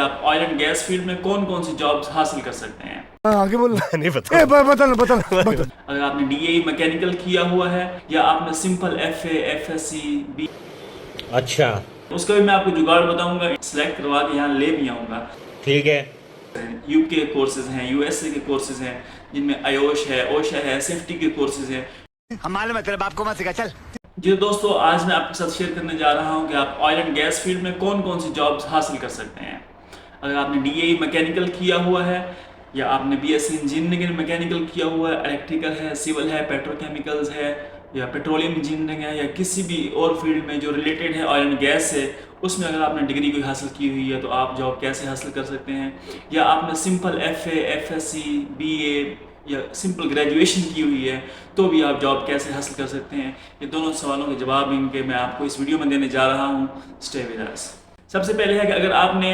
आप oil and gas field में कौन कौन सी जॉब्स हासिल कर सकते हैं? आगे बोल। नहीं पता। बता। अगर आपने डीएई मैकेनिकल किया हुआ है या आपने सिंपल एफए एफएससी बी, अच्छा, उसका भी मैं आपको जुगाड़ बताऊंगा, सिलेक्ट करवा के यहाँ ले भी आऊंगा। ठीक है। यूके के कोर्सेज हैं, यूएसए के कोर्सेज हैं जिनमें आयोश है, ओशा है, सेफ्टी के कोर्सेज हैं। हम मालूम है तेरे बाप को मत सिखा, चल। जी दोस्तों, आज मैं आपके साथ शेयर करने जा रहा हूँ कि आप ऑयल एंड गैस फील्ड में कौन कौन सी जॉब्स हासिल कर सकते हैं। अगर आपने डीएई मैकेनिकल किया हुआ है या आपने बीएससी इंजीनियरिंग मैकेनिकल किया हुआ है, इलेक्ट्रिकल है, सिविल है, पेट्रोकेमिकल्स है या पेट्रोलियम इंजीनियरिंग है या किसी भी और फील्ड में जो रिलेटेड है ऑयल एंड गैस से, उसमें अगर आपने डिग्री कोई हासिल की हुई है तो आप जॉब कैसे हासिल कर सकते हैं। या आपने सिंपल एफए एफएससी बीए या सिंपल ग्रेजुएशन की हुई है तो भी आप जॉब कैसे हासिल कर सकते हैं। ये दोनों सवालों के जवाब इनके मैं आपको इस वीडियो में देने जा रहा हूँ। Stay with us. सबसे पहले है कि अगर आपने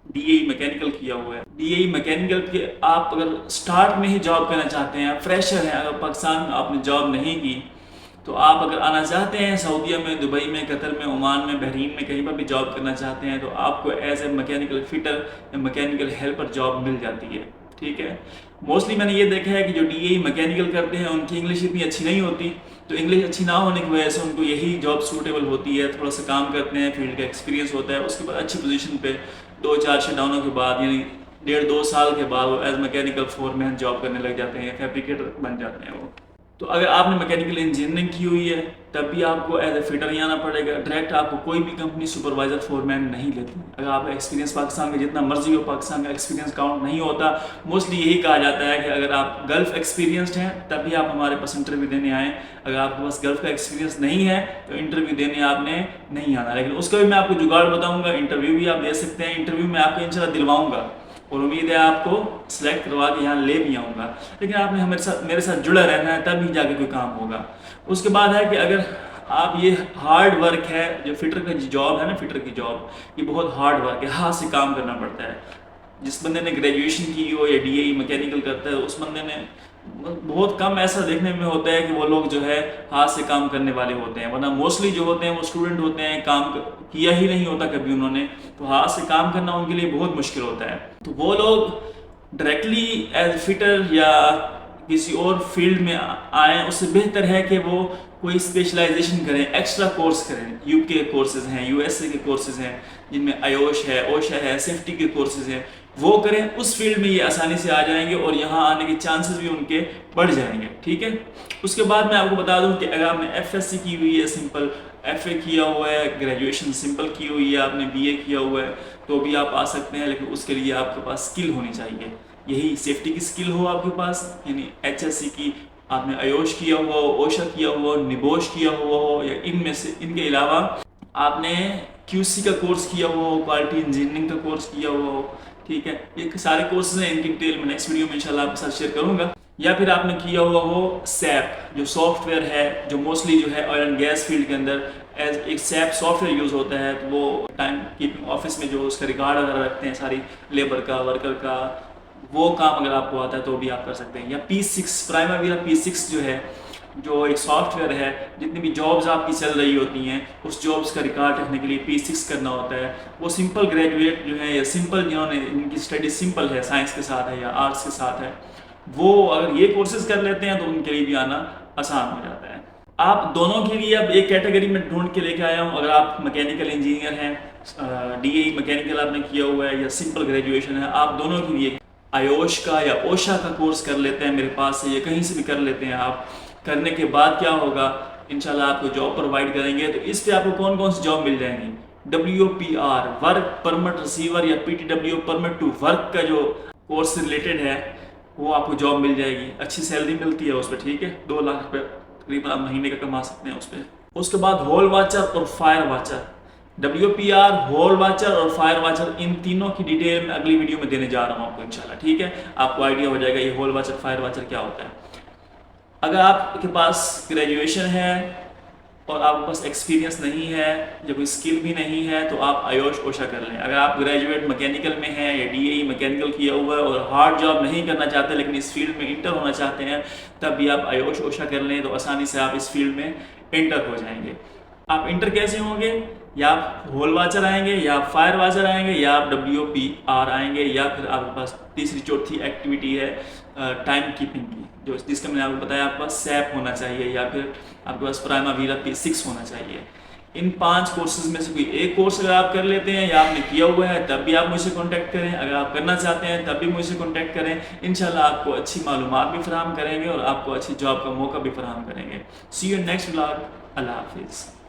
डीएई मैकेनिकल किया हुआ है, डीएई मैकेनिकल के आप अगर स्टार्ट में ही जॉब करना चाहते हैं, फ्रेशर हैं, अगर पाकिस्तान में आपने जॉब नहीं की तो आप अगर आना चाहते हैं सऊदीया में, दुबई में, कतर में, ओमान में, बहरीन में, कहीं पर भी जॉब करना चाहते हैं तो आपको एज ए मैकेनिकल फिटर या मैकेनिकल हेल्पर जॉब मिल जाती है। ठीक है। मोस्टली मैंने ये देखा है कि जो डीएई मैकेनिकल करते हैं उनकी इंग्लिश इतनी अच्छी नहीं होती, तो इंग्लिश अच्छी ना होने की वजह से उनको यही जॉब सूटेबल होती है। थोड़ा सा काम करते हैं, फील्ड का एक्सपीरियंस होता है, उसके बाद अच्छी पोजीशन पे 2-4 शटडाउनों के बाद यानी 1.5-2 साल के बाद वो एज मैकेनिकल फोरमैन जॉब करने लग जाते हैं, फैब्रिकेटर बन जाते हैं वो। तो अगर आपने मैकेनिकल इंजीनियरिंग की हुई है तब भी आपको एज ए फिटर ही आना पड़ेगा। डायरेक्ट आपको कोई भी कंपनी सुपरवाइजर फोरमैन नहीं लेती। अगर आप एक्सपीरियंस पाकिस्तान का जितना मर्जी हो, पाकिस्तान का एक्सपीरियंस काउंट नहीं होता। मोस्टली यही कहा जाता है कि अगर आप गल्फ एक्सपीरियंसड हैं तब भी आप हमारे पास इंटरव्यू देने आएँ। अगर आपके पास गल्फ का एक्सपीरियंस नहीं है तो इंटरव्यू देने आपने नहीं आना। लेकिन उसका भी मैं आपको जुगाड़ बताऊँगा, इंटरव्यू भी आप दे सकते हैं। इंटरव्यू में आपको इंशाल्लाह दिलवाऊँगा और उम्मीद है आपको सिलेक्ट करवा के यहाँ ले भी आऊँगा। लेकिन आपने मेरे साथ जुड़ा रहना है, तभी जाके कोई काम होगा। उसके बाद है कि अगर आप ये हार्ड वर्क है, जो फिटर का जॉब है ना, फिटर की जॉब ये बहुत हार्ड वर्क है, हाथ से काम करना पड़ता है। जिस बंदे ने ग्रेजुएशन की हो या डीएई मैकेनिकल करता है उस बंदे ने बहुत कम ऐसा देखने में होता है कि वो लोग जो है हाथ से काम करने वाले होते हैं, वरना मोस्टली जो होते हैं वो स्टूडेंट होते हैं, काम किया ही नहीं होता कभी उन्होंने, तो हाथ से काम करना उनके लिए बहुत मुश्किल होता है। तो वो लोग डायरेक्टली एज फिटर या किसी और फील्ड में आए, उससे बेहतर है कि वो कोई स्पेशलाइजेशन करें, एक्स्ट्रा कोर्स करें। यूके के कोर्सेज हैं, यूएसए के कोर्सेज हैं जिनमें आयोश है, ओशा है, सेफ्टी के कोर्सेज हैं, वो करें। उस फील्ड में ये आसानी से आ जाएंगे और यहाँ आने के चांसेस भी उनके बढ़ जाएंगे। ठीक है। उसके बाद मैं आपको बता दूं कि अगर आपने एफएससी की हुई है, सिंपल एफए किया हुआ है, ग्रेजुएशन सिंपल की हुई है, आपने बीए किया हुआ है तो भी आप आ सकते हैं। लेकिन उसके लिए आपके पास स्किल होनी चाहिए, यही सेफ्टी की स्किल हो आपके पास, यानी एचएससी की, आपने आयोश किया हुआ हो, ओशा किया हुआ हो, निबोश किया हुआ हो, या इनमें से इनके अलावा आपने क्यूसी का कोर्स किया हुआ हो, क्वालिटी इंजीनियरिंग का कोर्स किया हुआ हो। ठीक है। ये सारे कोर्सेज हैं, इनकी डिटेल मैं नेक्स्ट वीडियो में इंशाल्लाह आपके साथ शेयर करूंगा। या फिर आपने किया हुआ हो सैप, जो सॉफ्टवेयर है, जो मोस्टली जो है ऑयल एंड गैस फील्ड के अंदर एज एक सैप सॉफ्टवेयर यूज़ होता है, तो वो टाइम कीपिंग ऑफिस में जो उसका रिकॉर्ड वगैरह रखते हैं सारी लेबर का, वर्कर का, वो काम अगर आपको आता है तो भी आप कर सकते हैं। या P6 प्राइमरी P6 जो है, जो एक सॉफ्टवेयर है, जितनी भी जॉब्स आपकी चल रही होती हैं उस जॉब्स का रिकॉर्ड रखने के लिए P6 करना होता है। वो सिंपल ग्रेजुएट जो है या सिंपल जिन्होंने इनकी स्टडी सिंपल है, साइंस के साथ है या आर्ट्स के साथ है, वो अगर ये कोर्सेज कर लेते हैं तो उनके लिए भी आना आसान हो जाता है। आप दोनों के लिए अब एक कैटेगरी में ढूंढ के लेके आया हूँ। अगर आप मैकेनिकल इंजीनियर हैं, डीएई मैकेनिकल आपने किया हुआ है या सिंपल ग्रेजुएशन है, आप दोनों के लिए आयोश का या ओशा का कोर्स कर लेते हैं मेरे पास से, या कहीं से भी कर लेते हैं आप। करने के बाद क्या होगा, इंशाल्लाह आपको जॉब प्रोवाइड करेंगे। तो इस पे आपको कौन कौन सी जॉब मिल जाएंगी, WPR वर्क परमिट रिसीवर या PTW परमिट टू वर्क का जो कोर्स से रिलेटेड है वो आपको जॉब मिल जाएगी। अच्छी सैलरी मिलती है उस पर। ठीक है। 2 लाख रुपये तकरीबन आप महीने का कमा सकते हैं उस पर। उसके बाद होल वाचर और fire watcher, WPR, hole watcher और फायर वाचर, इन तीनों की डिटेल मैं अगली वीडियो में देने जा रहा हूँ आपको इंशाल्लाह। ठीक है। आपको आइडिया हो जाएगा ये होल वाचर फायर वाचर क्या होता है। अगर आपके पास ग्रेजुएशन है और आपके पास एक्सपीरियंस नहीं है या कोई स्किल भी नहीं है तो आप आयोश ओशा कर लें। अगर आप ग्रेजुएट मैकेनिकल में हैं या डीएई मैकेनिकल किया हुआ है और हार्ड जॉब नहीं करना चाहते लेकिन इस फील्ड में इंटर होना चाहते हैं, तब भी आप आयोश ओशा कर लें तो आसानी से आप इस फील्ड में इंटर हो जाएंगे। आप इंटर कैसे होंगे, या आप होल वाचर आएंगे, या आप फायर वाचर आएंगे, या आप WPR आएंगे, या फिर आपके पास तीसरी चौथी एक्टिविटी है टाइम कीपिंग की, जो जिसका मैंने आपको बताया आपके पास सैप होना चाहिए, या फिर आपके पास प्राइमावीरा P6 होना चाहिए। इन 5 कोर्सेज में से कोई एक कोर्स अगर आप कर लेते हैं या आपने किया हुआ है तब भी आप मुझसे कांटेक्ट करें, अगर आप करना चाहते हैं तब भी मुझसे कांटेक्ट करें। इंशाल्लाह आपको अच्छी मालूमात भी फराहम करेंगे और आपको अच्छी जॉब का मौका भी फराहम करेंगे। सी यू नेक्स्ट व्लॉग। अल्लाह हाफिज़।